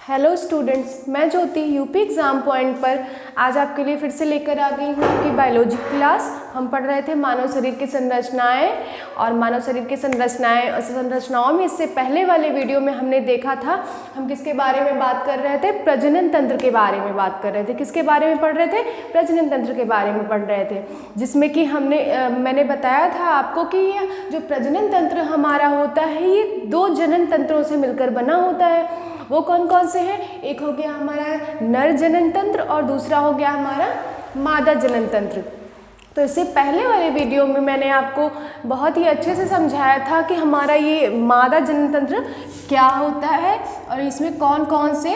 Hello students, मैं ज्योति UP exam point पर आज आपके लिए फिर से लेकर आ गई हूँ आपकी बायोलॉजी क्लास। हम पढ़ रहे थे मानव शरीर की संरचनाएं और मानव शरीर की संरचनाओं में इससे पहले वाले वीडियो में हमने देखा था हम किसके बारे में बात कर रहे थे, प्रजनन तंत्र के बारे में बात कर रहे थे। किसके बारे में पढ़ रहे थे? प्रजनन तंत्र के बारे में पढ़ रहे थे, जिसमें कि मैंने बताया था आपको कि जो प्रजनन तंत्र हमारा होता है ये दो जनन तंत्रों से मिलकर बना होता है। वो कौन कौन से हैं? एक हो गया हमारा नर जनन तंत्र और दूसरा हो गया हमारा मादा जनन तंत्र। तो इससे पहले वाले वीडियो में मैंने आपको बहुत ही अच्छे से समझाया था कि हमारा ये मादा जनन तंत्र क्या होता है और इसमें कौन कौन से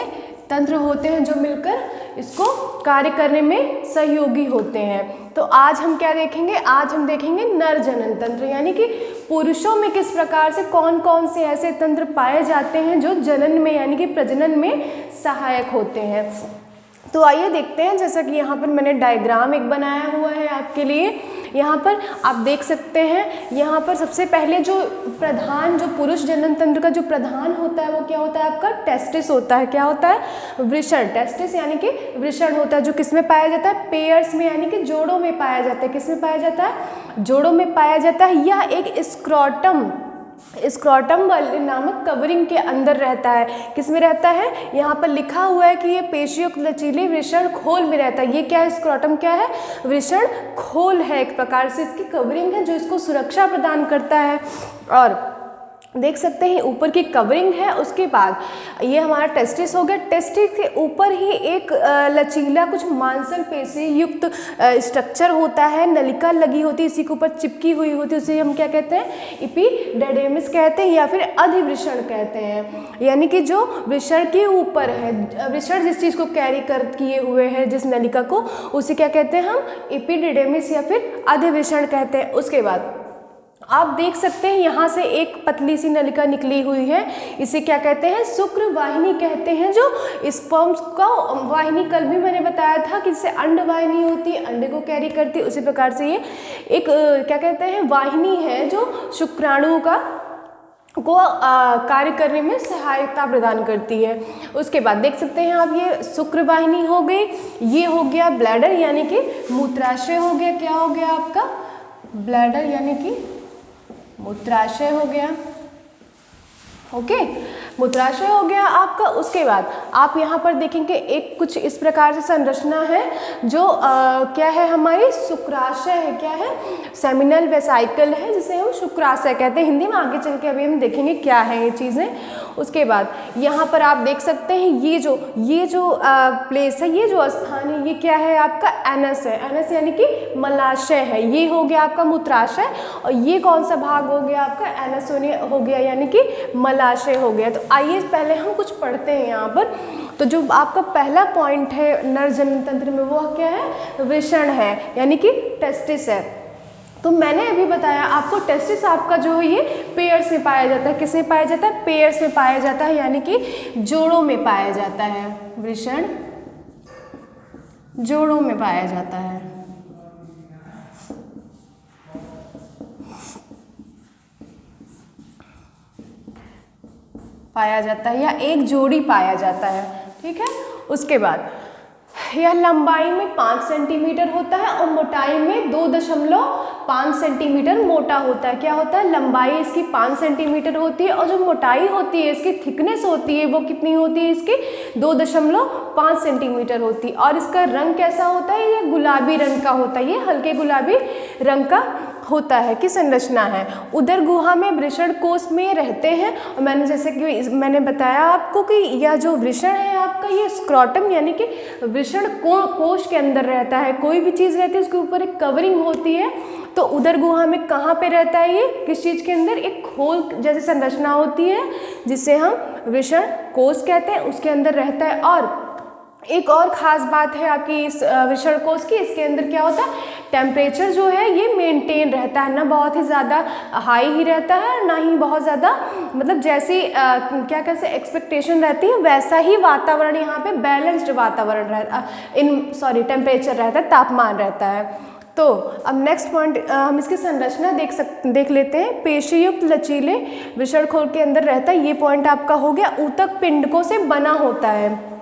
तंत्र होते हैं जो मिलकर इसको कार्य करने में सहयोगी होते हैं। तो आज हम क्या देखेंगे? आज हम देखेंगे नर जनन तंत्र, यानी कि पुरुषों में किस प्रकार से कौन कौन से ऐसे तंत्र पाए जाते हैं जो जनन में यानी कि प्रजनन में सहायक होते हैं। तो आइए देखते हैं। जैसा कि यहाँ पर मैंने डायग्राम एक बनाया हुआ है आपके लिए। यहाँ पर आप देख सकते हैं, यहाँ पर सबसे पहले जो पुरुष जनन तंत्र का जो प्रधान होता है वो क्या होता है? आपका टेस्टिस होता है। क्या होता है? वृषण। टेस्टिस यानी कि वृषण होता है, जो किस में पाया जाता है? पेयर्स में यानी कि जोड़ों में पाया जाता है। किस में पाया जाता है? जोड़ों में पाया जाता है। यह एक स्क्रॉटम वाले नामक कवरिंग के अंदर रहता है। किस में रहता है? यहाँ पर लिखा हुआ है कि ये पेशियुक्त लचीले वृषण खोल में रहता है। ये क्या है? स्क्रॉटम क्या है? वृषण खोल है, एक प्रकार से इसकी कवरिंग है जो इसको सुरक्षा प्रदान करता है। और देख सकते हैं ऊपर की कवरिंग है। उसके बाद ये हमारा टेस्टिस हो गया। टेस्टिस के ऊपर ही एक लचीला कुछ मांसल पेशी युक्त स्ट्रक्चर होता है, नलिका लगी होती है, इसी के ऊपर चिपकी हुई होती है। उसे हम क्या कहते हैं? एपिडिडमिस कहते हैं या फिर अधिवृषण कहते हैं। यानी कि जो वृषण के ऊपर है, वृषण जिस चीज़ को कैरी कर किए हुए है, जिस नलिका को, उसे क्या कहते हैं हम? एपिडिडमिस या फिर अधिवृषण कहते हैं। उसके बाद आप देख सकते हैं यहाँ से एक पतली सी नलिका निकली हुई है। इसे क्या कहते हैं? शुक्र वाहिनी कहते हैं, जो स्पर्म्स का वाहिनी कल भी मैंने बताया था कि जैसे अंड वाहिनी होती है, अंडे को कैरी करती है, उसी प्रकार से ये एक क्या कहते हैं? वाहिनी है जो शुक्राणुओं का कार्य करने में सहायता प्रदान करती है। उसके बाद देख सकते हैं आप, ये शुक्र वाहिनी हो गई, ये हो गया ब्लैडर यानी कि मूत्राशय हो गया। क्या हो गया आपका? ब्लैडर यानी कि मूत्राशय हो गया। ओके, मूत्राशय हो गया आपका। उसके बाद आप यहाँ पर देखेंगे एक कुछ इस प्रकार से संरचना है जो क्या है? हमारी शुक्राशय है। क्या है? सेमिनल वेसाइकल है, जिसे हम शुक्राशय कहते हैं हिंदी में। आगे चल के अभी हम देखेंगे क्या है ये चीज़ें। उसके बाद यहाँ पर आप देख सकते हैं ये जो प्लेस है, ये जो स्थान है, ये क्या है? आपका एनस है। एनस यानी कि मलाशय है। ये हो गया आपका मूत्राशय और ये कौन सा भाग हो गया आपका? एनस हो गया यानी कि मलाशय हो गया। तो आइए पहले हम कुछ पढ़ते हैं यहाँ पर। तो जो आपका पहला पॉइंट है नर जनन तंत्र में, वो क्या है? वृषण है यानी कि टेस्टिस है। तो मैंने अभी बताया आपको, टेस्टिस आपका जो है ये पेयर्स में पाया जाता है। किस में पाया जाता है? पेयर्स में पाया जाता है, यानी कि जोड़ों में पाया जाता है। वृषण जोड़ों में पाया जाता है। या एक जोड़ी पाया जाता है। ठीक है। उसके बाद यह लंबाई में 5 सेंटीमीटर होता है और मोटाई में 2.5 सेंटीमीटर मोटा होता है। क्या होता है? लंबाई इसकी 5 सेंटीमीटर होती है और जो मोटाई होती है, इसकी थिकनेस होती है, वो कितनी होती है? इसकी 2.5 सेंटीमीटर होती है। और इसका रंग कैसा होता है? ये गुलाबी रंग का होता है। ये हल्के गुलाबी रंग का होता है कि संरचना है। उदर गुहा में वृषण कोश में रहते हैं। और मैंने जैसे कि मैंने बताया आपको कि यह जो वृषण है आपका, ये स्क्रॉटम यानी कि वृषण कोश के अंदर रहता है। कोई भी चीज़ रहती है उसके ऊपर एक कवरिंग होती है। तो उदर गुहा में कहाँ पे रहता है? ये किस चीज़ के अंदर? एक खोल जैसी संरचना होती है जिसे हम वृषण कोश कहते हैं, उसके अंदर रहता है। और एक और ख़ास बात है आपकी इस वृषण कोश की, इसके अंदर क्या होता है? टेम्परेचर जो है ये मेंटेन रहता है, ना बहुत ही ज़्यादा हाई ही रहता है, ना ही बहुत ज़्यादा, मतलब जैसी क्या कैसे एक्सपेक्टेशन रहती है वैसा ही वातावरण यहाँ पे बैलेंस्ड वातावरण टेम्परेचर रहता है, तापमान रहता है। तो अब नेक्स्ट पॉइंट हम इसकी संरचना देख लेते हैं। पेशीयुक्त लचीले वृषणखोल के अंदर रहता है, ये पॉइंट आपका हो गया। ऊतक पिंडकों से बना होता है।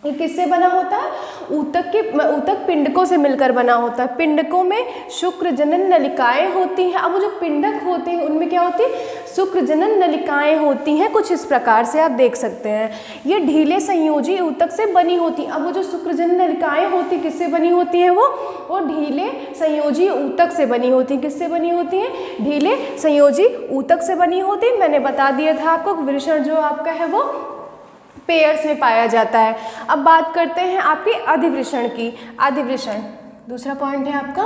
ये किससे बना होता है? ऊतक पिंडकों से मिलकर बना होता है। पिंडकों में शुक्र जनन नलिकाएं होती हैं। अब वो जो पिंडक होते हैं उनमें क्या होती है? शुक्र जनन नलिकाएं होती हैं, कुछ इस प्रकार से आप देख सकते हैं। ये ढीले संयोजी ऊतक से बनी होती हैं। अब वो जो शुक्र जनन नलिकाएं होती किससे बनी होती हैं? वो ढीले संयोजी ऊतक से बनी होती हैं। किससे बनी होती हैं? ढीले संयोजी ऊतक से बनी होती है। मैंने बता दिया था आपको, वृषण जो आपका है वो पेयर्स में पाया जाता है। अब बात करते हैं आपकी अधिवृषण की। अधिवृषण दूसरा पॉइंट है आपका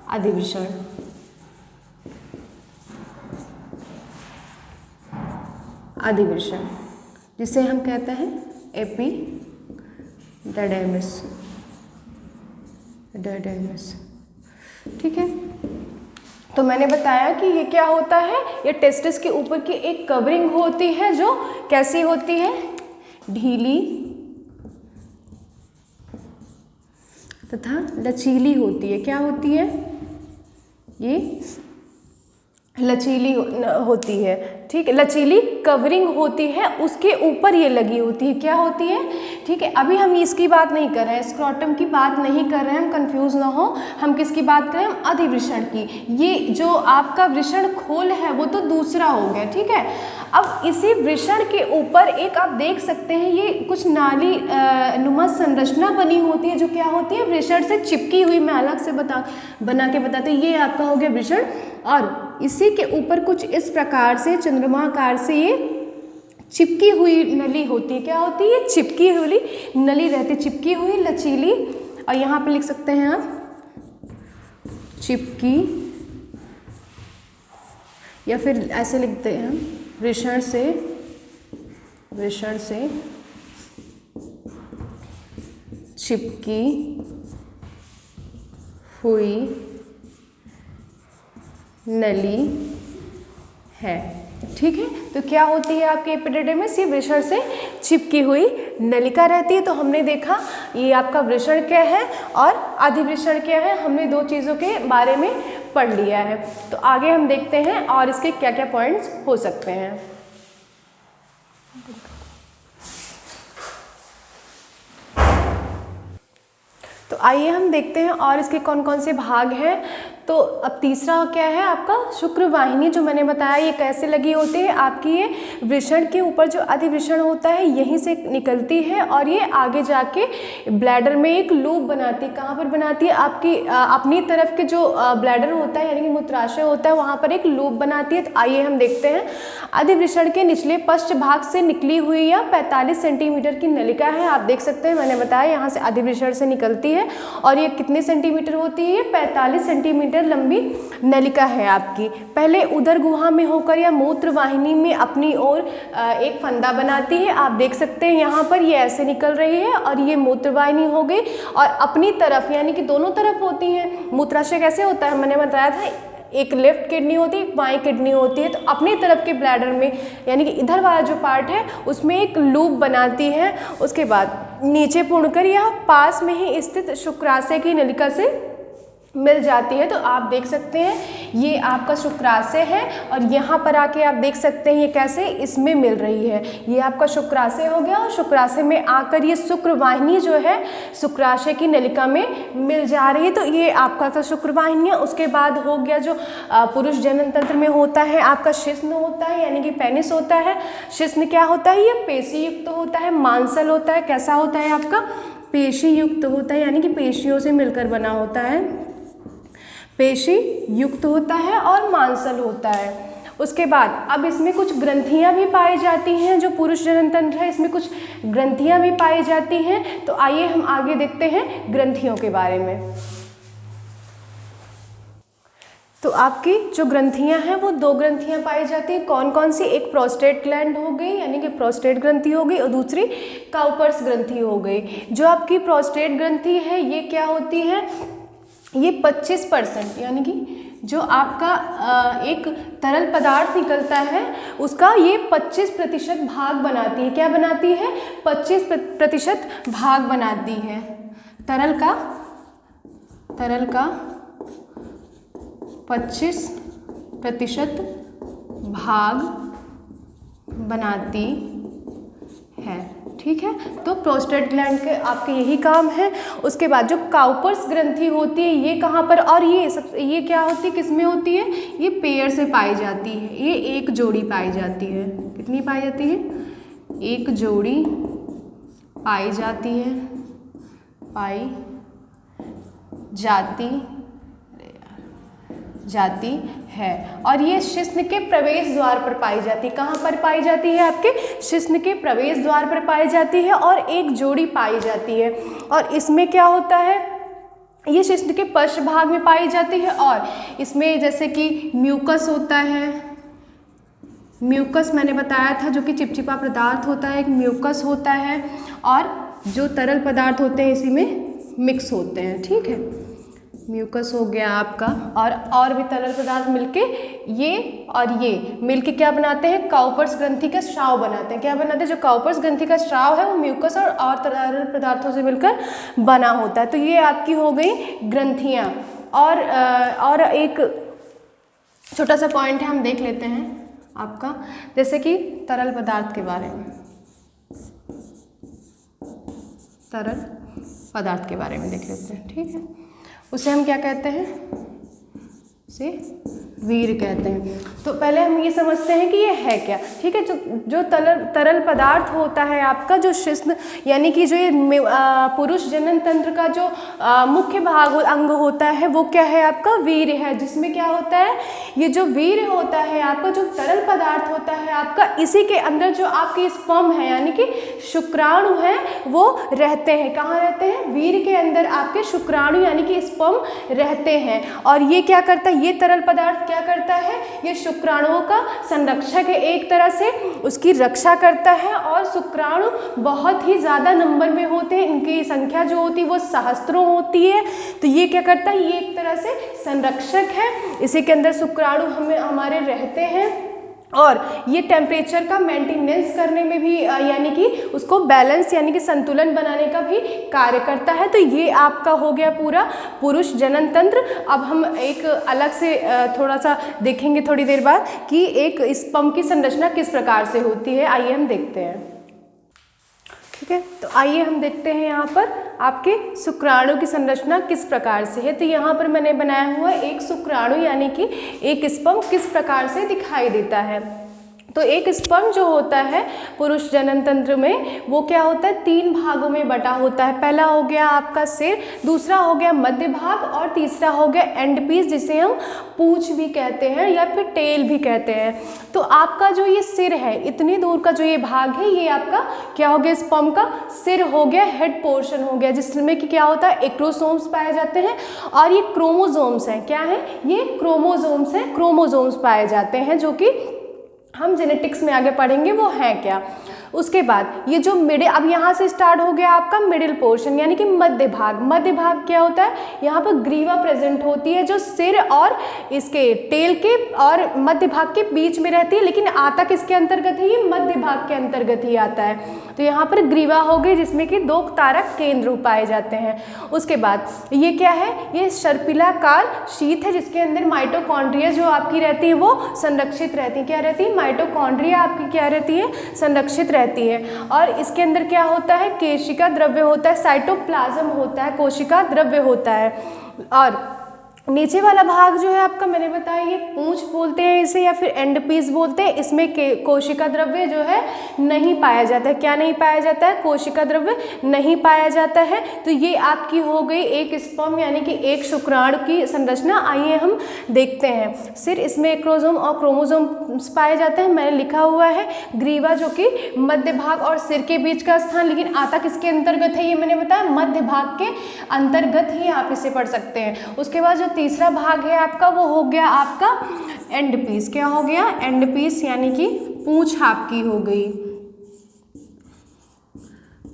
अधिवृषण। अधिवृषण जिसे हम कहते हैं एपिडिडमिस। ठीक है, तो मैंने बताया कि ये क्या होता है? ये टेस्टिस के ऊपर की एक कवरिंग होती है जो कैसी होती है? ढीली तथा लचीली होती है। क्या होती है? ये लचीली होती है। ठीक है, लचीली कवरिंग होती है, उसके ऊपर ये लगी होती है। क्या होती है? ठीक है, अभी हम इसकी बात नहीं कर रहे हैं, स्क्रोटम की बात नहीं कर रहे हैं, हम कंफ्यूज ना हो। हम किसकी बात कर रहे हैं? हम अधिवृषण की। ये जो आपका वृषण खोल है वो तो दूसरा हो गया। ठीक है, अब इसी वृषण के ऊपर एक आप देख सकते हैं, ये कुछ नाली नुमा संरचना बनी होती है जो क्या होती है? वृषण से चिपकी हुई। मैं अलग से बना के बताती हूँ। ये आपका हो गया वृषण, और इसी के ऊपर कुछ इस प्रकार से चंद्रमाकार से ये चिपकी हुई नली होती है। क्या होती है? चिपकी हुई नली रहती है, चिपकी हुई लचीली। और यहाँ पे लिख सकते हैं आप चिपकी, या फिर ऐसे लिखते हैं हम वृषण से चिपकी हुई नली है। ठीक है, तो क्या होती है आपके एपिडिडमिस? ये वृषण से चिपकी हुई नलिका रहती है। तो हमने देखा ये आपका वृषण क्या है और अधिवृषण क्या है, हमने दो चीज़ों के बारे में पढ़ लिया है। तो आगे हम देखते हैं और इसके क्या क्या पॉइंट्स हो सकते हैं। तो आइए हम देखते हैं और इसके कौन कौन से भाग हैं। तो अब तीसरा क्या है आपका? शुक्रवाहिनी, जो मैंने बताया ये कैसे लगी होती है? आपकी ये वृषण के ऊपर जो अधिवृषण होता है यहीं से निकलती है और ये आगे जाके ब्लैडर में एक लूप बनाती है। कहाँ पर बनाती है? आपकी अपनी तरफ के जो ब्लैडर होता है यानी कि मूत्राशय होता है वहाँ पर एक लूप बनाती है। तो आइए हम देखते हैं। अधिवृषण के निचले पश्च भाग से निकली हुई या 45 सेंटीमीटर की नलिका है। आप देख सकते हैं, मैंने बताया यहाँ से अधिवृषण से निकलती है और ये कितने सेंटीमीटर होती है? ये 45 सेंटीमीटर लंबी नलिका है आपकी। पहले उदर गुहा में होकर या मूत्र वाहिनी में अपनी ओर एक फंदा बनाती है। आप देख सकते हैं यहाँ पर ये ऐसे निकल रही है और ये मूत्र वाहिनी हो गई, और अपनी तरफ यानी कि दोनों तरफ होती है। मूत्राशय कैसे होता है? मैंने बताया था, एक लेफ्ट किडनी होती है, एक बाईं किडनी होती है। तो अपनी तरफ के ब्लैडर में यानी कि इधर वाला जो पार्ट है उसमें एक लूप बनाती है। उसके बाद नीचे पुड़कर यह पास में ही स्थित शुक्राशय की नलिका से मिल जाती है। तो आप देख सकते हैं ये आपका शुक्राशय है और यहाँ पर आके आप देख सकते हैं ये कैसे इसमें मिल रही है। ये आपका शुक्राशय हो गया और शुक्राशय में आकर ये शुक्रवाहिनी जो है शुक्राशय की नलिका में मिल जा रही है। तो ये आपका तो शुक्रवाहिनी है। उसके बाद हो गया जो पुरुष जनन तंत्र में होता है आपका शिश्न होता है यानी कि पेनिस होता है। शिश्न क्या होता है? ये पेशी युक्त होता है, मांसल होता है। कैसा होता है आपका? पेशी युक्त होता है यानी कि पेशियों से मिलकर बना होता है, पेशी युक्त होता है और मांसल होता है। उसके बाद अब इसमें कुछ ग्रंथियां भी पाई जाती हैं। जो पुरुष जनन तंत्र है इसमें कुछ ग्रंथियां भी पाई जाती हैं। तो आइए हम आगे देखते हैं ग्रंथियों के बारे में। तो आपकी जो ग्रंथियां हैं वो दो ग्रंथियां पाई जाती हैं। कौन कौन सी? एक प्रोस्टेट ग्लैंड हो गई यानी कि प्रोस्टेट ग्रंथि हो गई और दूसरी काउपर्स ग्रंथि हो गई। जो आपकी प्रोस्टेट ग्रंथि है ये क्या होती है? ये 25% यानी कि जो आपका एक तरल पदार्थ निकलता है उसका ये 25% भाग बनाती है। क्या बनाती है? 25% भाग बनाती है तरल का 25% भाग बनाती है। ठीक है, तो प्रोस्टेट ग्लैंड के आपके यही काम है। उसके बाद जो काउपर्स ग्रंथि होती है ये कहाँ पर, और ये क्या होती है, किसमें होती है, ये पेयर से पाई जाती है। ये एक जोड़ी पाई जाती है। कितनी पाई जाती है, एक जोड़ी पाई जाती है, पाई जाती है। और ये शिश्न के प्रवेश द्वार पर पाई जाती है। कहाँ पर पाई जाती है, आपके शिश्न के प्रवेश द्वार पर पाई जाती है और एक जोड़ी पाई जाती है। और इसमें क्या होता है, ये शिश्न के पश्च भाग में पाई जाती है और इसमें जैसे कि म्यूकस होता है, म्यूकस मैंने बताया था जो कि चिपचिपा पदार्थ होता है, एक म्यूकस होता है और जो तरल पदार्थ होते हैं इसी में मिक्स होते हैं। ठीक है, म्यूकस हो गया आपका और भी तरल पदार्थ मिलके ये और ये मिलके क्या बनाते हैं, काउपर्स ग्रंथि का स्राव बनाते हैं। क्या बनाते हैं, जो काउपर्स ग्रंथि का स्राव है वो म्यूकस और तरल पदार्थों से मिलकर बना होता है। तो ये आपकी हो गई ग्रंथियाँ। और एक छोटा सा पॉइंट है, हम देख लेते हैं आपका, जैसे कि तरल पदार्थ के बारे में, तरल पदार्थ के बारे में देख लेते हैं। ठीक है, उसे हम क्या कहते हैं, उसे वीर कहते हैं। तो पहले हम ये समझते हैं कि ये है क्या। ठीक है, जो तरल पदार्थ होता है आपका, जो शिश्न यानी कि जो ये पुरुष जनन तंत्र का जो मुख्य भाग अंग होता है वो क्या है, आपका वीर्य है। जिसमें क्या होता है, ये जो वीर्य होता है आपका, जो तरल पदार्थ होता है आपका, इसी के अंदर जो आपके स्पर्म है यानी कि शुक्राणु है वो रहते हैं। कहाँ रहते हैं, वीर्य के अंदर आपके शुक्राणु यानी कि स्पर्म रहते हैं। और ये क्या करता है, ये तरल पदार्थ क्या करता है, ये शुक्राणुओं का संरक्षक है, एक तरह से उसकी रक्षा करता है। और शुक्राणु बहुत ही ज़्यादा नंबर में होते हैं, इनकी संख्या जो होती है वो सहस्त्रों होती है। तो ये क्या करता है, ये एक तरह से संरक्षक है, इसी के अंदर शुक्राणु हमारे रहते हैं। और ये टेम्परेचर का मेंटेनेंस करने में भी यानी कि उसको बैलेंस यानी कि संतुलन बनाने का भी कार्य करता है। तो ये आपका हो गया पूरा पुरुष जनन तंत्र। अब हम एक अलग से थोड़ा सा देखेंगे थोड़ी देर बाद कि एक स्पर्म की संरचना किस प्रकार से होती है। आइए हम देखते हैं। ठीक है, तो आइए हम देखते हैं यहाँ पर आपके शुक्राणु की संरचना किस प्रकार से है। तो यहाँ पर मैंने बनाया हुआ एक शुक्राणु यानी कि एक स्पर्म किस प्रकार से दिखाई देता है। तो एक स्पर्म जो होता है पुरुष जनन तंत्र में वो क्या होता है, 3 भागों में बटा होता है। पहला हो गया आपका सिर, दूसरा हो गया मध्य भाग और तीसरा हो गया एंड पीस, जिसे हम पूंछ भी कहते हैं या फिर टेल भी कहते हैं। तो आपका जो ये सिर है, इतनी दूर का जो ये भाग है, ये आपका क्या हो गया, स्पर्म का सिर हो गया, हेड पोर्शन हो गया, जिसमें कि क्या होता है, एक्रोसोम्स पाए जाते हैं और ये क्रोमोसोम्स हैं। क्या है, ये क्रोमोसोम्स हैं, क्रोमोसोम्स पाए जाते हैं जो कि हम जेनेटिक्स में आगे पढ़ेंगे वो हैं क्या। उसके बाद ये जो मिडिल, अब यहाँ से स्टार्ट हो गया आपका मिडिल पोर्शन यानी कि मध्य भाग। मध्य भाग क्या होता है, यहाँ पर ग्रीवा प्रेजेंट होती है जो सिर और इसके टेल के और मध्य भाग के बीच में रहती है, लेकिन आता किसके अंतर्गत है, ये मध्य भाग के अंतर्गत ही आता है। तो यहाँ पर ग्रीवा हो गई जिसमें कि 2 तारक केंद्र पाए जाते हैं। उसके बाद ये क्या है, ये सर्पिलाकार शीत है जिसके अंदर माइटोकॉन्ड्रिया जो आपकी रहती है वो संरक्षित रहती है। क्या रहती है, माइटोकॉन्ड्रिया आपकी क्या रहती है, संरक्षित रहती है। और इसके अंदर क्या होता है, केशिका द्रव्य होता है, साइटोप्लाज्म होता है, कोशिका द्रव्य होता है। और नीचे वाला भाग जो है आपका, मैंने बताया ये पूंछ बोलते हैं इसे या फिर एंड पीस बोलते हैं। इसमें कोशिका द्रव्य जो है नहीं पाया जाता है। क्या नहीं पाया जाता है, कोशिका द्रव्य नहीं पाया जाता है। तो ये आपकी हो गई एक स्पर्म यानी कि एक शुक्राणु की संरचना। आइए हम देखते हैं। सिर, इसमें एक्रोसोम और क्रोमोसोम्स पाए जाते हैं। मैंने लिखा हुआ है ग्रीवा जो कि मध्य भाग और सिर के बीच का स्थान, लेकिन आता किसके अंतर्गत है, ये मैंने बताया मध्य भाग के अंतर्गत ही आप इसे पढ़ सकते हैं। उसके बाद जो तीसरा भाग है आपका वो हो गया आपका एंड पीस। क्या हो गया, एंड पीस यानी कि पूंछ आपकी हो गई,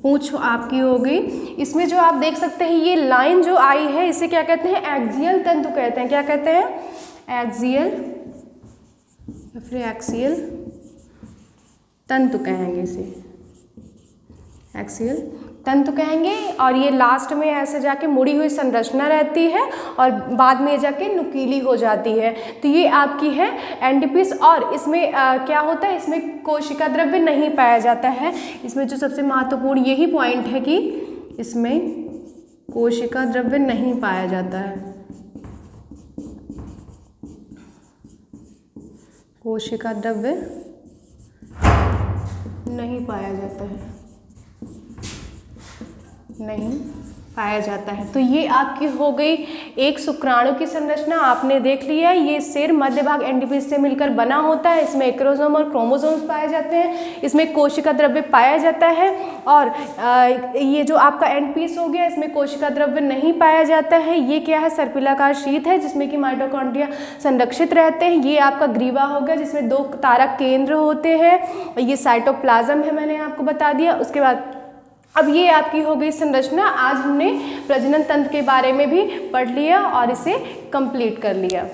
पूंछ आपकी हो गई। इसमें जो आप देख सकते हैं ये लाइन जो आई है इसे क्या कहते हैं, एक्सियल तंतु कहते हैं। क्या कहते हैं, एक्सियल या फिर एक्सियल तंतु कहेंगे इसे, एक्सियल तंतु कहेंगे, और ये लास्ट में ऐसे जाके मुड़ी हुई संरचना रहती है और बाद में जाके नुकीली हो जाती है। तो ये आपकी है एंडोपीस, और इसमें क्या होता है, इसमें कोशिका द्रव्य नहीं पाया जाता है। इसमें जो सबसे महत्वपूर्ण यही पॉइंट है कि इसमें कोशिका द्रव्य नहीं पाया जाता है, कोशिका द्रव्य नहीं पाया जाता है, नहीं पाया जाता है। तो ये आपकी हो गई एक शुक्राणु की संरचना, आपने देख लिया है। ये सिर मध्य भाग एंडोपीस से मिलकर बना होता है, इसमें एक्रोसोम और क्रोमोसोम्स पाए जाते हैं, इसमें कोशिका द्रव्य पाया जाता है। और ये जो आपका एंडोपीस हो गया, इसमें कोशिका द्रव्य नहीं पाया जाता है। ये क्या है, सर्पिलाकार शीत है जिसमें कि माइटोकॉन्ड्रिया संरक्षित रहते हैं। ये आपका ग्रीवा हो गया जिसमें 2 तारक केंद्र होते हैं। ये साइटोप्लाज्म है, मैंने आपको बता दिया। उसके बाद अब ये आपकी हो गई संरचना। आज हमने प्रजनन तंत्र के बारे में भी पढ़ लिया और इसे कंप्लीट कर लिया।